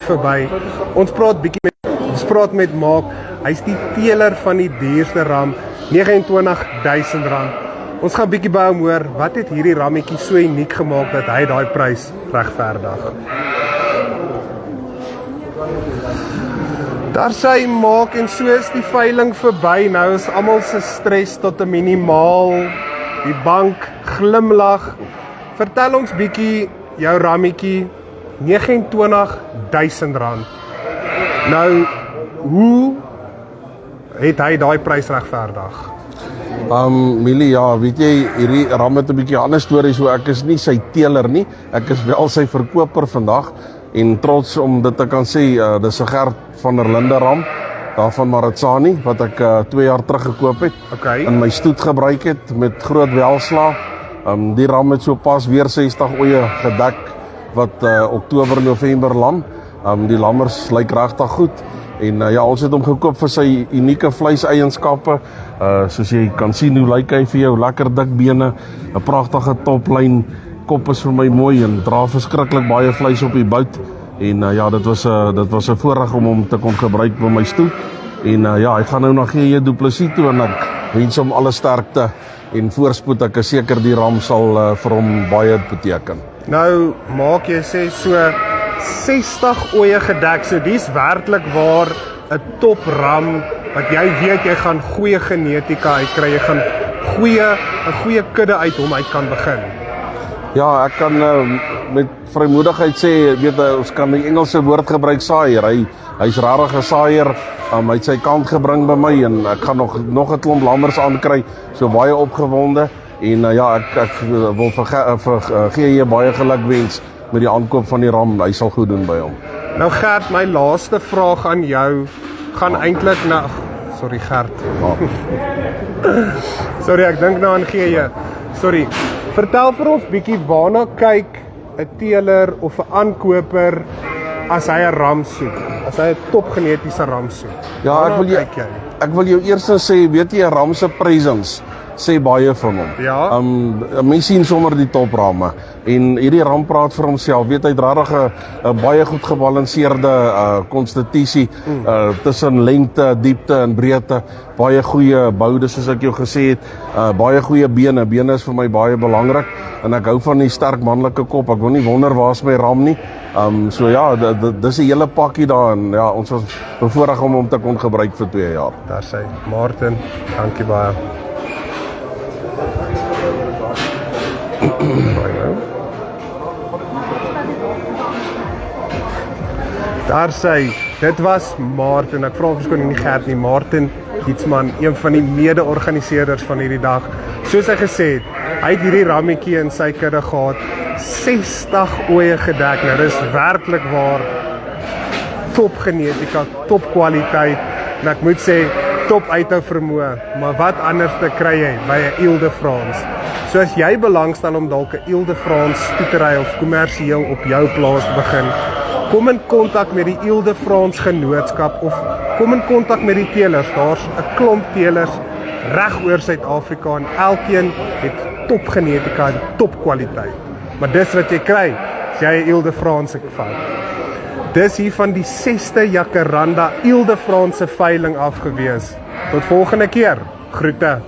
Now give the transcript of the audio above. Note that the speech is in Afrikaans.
verby. Ons praat met Mark. Hy's die teeler van die duurste ram, R29,000. Ons gaan bietjie by hom hoor, wat het hierdie rammetjie so uniek gemaak dat hy daai prys regverdig? Daar sy Mark en so is die veiling verby. Nou is almal se stres tot 'n minimaal. Die bank glimlag. Vertel ons bietjie jou rammetjie, R29,000. Nou, hoe het hy daai prys regverdig? Milie, ja, weet jy, hierdie ram het 'n bietjie ander storie, so ek is nie sy teeler nie, ek is wel sy verkoper vandag, en trots om dit te kan sê, dis 'n Gert van der Linde ram, daar van Maritsani, wat ek 2 jaar terug gekoop het, in my stoet gebruik het, met groot welslaag. Die ram het so pas weer 60 oeye gedek, wat Oktober, November lam. Die lammers lyk regtig goed, en ja, ons het hom gekoop vir sy unieke vleiseienskappe. Soos jy kan sien, hoe lyk hy vir jou, lekker dik bene, 'n pragtige toplyn, kop is vir my mooi, en dra verskriklik baie vleis op die bout, en ja, dit was 'n voorreg om hom te kon gebruik by my stoet, en ja, hy gaan nou na GJ Du Plessis toe, en ek wens hom alle sterkte, en voorspoed, ek is seker die ram sal vir hom baie beteken. Nou, maak jy sê so 60 oeye gedek, so dis werklik waar 'n top ram, wat jy weet jy gaan goeie genetika uitkry, jy gaan 'n goeie kudde uit hom uit kan begin. Ja, ek kan met vrymoedigheid sê, weet ons kan die Engelse woord gebruik, saaier. Hy's regtig 'n saaier. Hy het sy kant gebring by my, en ek gaan nog 'n klomp lammers aankry, so baie opgewonde, en ja, ek wil vir GJ baie geluk wens met die aankoop van die ram. Hy sal goed doen by hom. Nou Gert, my laaste vraag aan jou gaan eintlik na... Sorry Gert. Sorry, ek dink nou aan GJ. Sorry. Vertel vir ons bietjie, waarna kyk 'n teeler of 'n aankoper as hy 'n ram soek, as hy 'n topgenetiese ram soek? Ja, ek wil jou eers sê, weet jy, 'n ram se presence sê baie van hom. Ja. Mense sien sommer die topramme, en hierdie ram praat vir homself. Weet hy draag 'n baie goed gebalanseerde konstitusie, tussen lengte, diepte en breedte, baie goeie boude, soos ek jou gesê het, baie goeie bene. Bene is vir my baie belangrik, en ek hou van die sterk manlike kop. Ek wil nie wonder waar's my ram nie. So ja, dis 'n hele pakkie daar, en ja, ons was bevoorreg om hom te kon gebruik vir 2 jaar. Daar sê Martin, dankie baie. Daar sê, dit was Martin, ek vra verskoning nie Gert nie, Martin Gietsman, een van die mede-organiseerders van hierdie dag. Soos hy gesê het, hy het hierdie rammetjie in sy kudde gehad, 60 oeye gedek. Nou dis werklik waar top genetika, top kwaliteit, en ek moet sê, top uithou vermoë, maar wat anders te kry jy by 'n Ile de France? So as jy belangstel om dalk 'n Ile de France stoetery of kommersieel op jou plaas te begin, kom in kontak met die Ile de France genootskap, of kom in kontak met die teelers. Daar's 'n klomp teelers reg oor Suid-Afrika, en elkeen het top genetika en top kwaliteit. Maar dis wat jy kry as jy 'n Ile de France vat. Dis hier van die 6de Jacaranda Ile de France veiling afgewees. Tot volgende keer. Groete.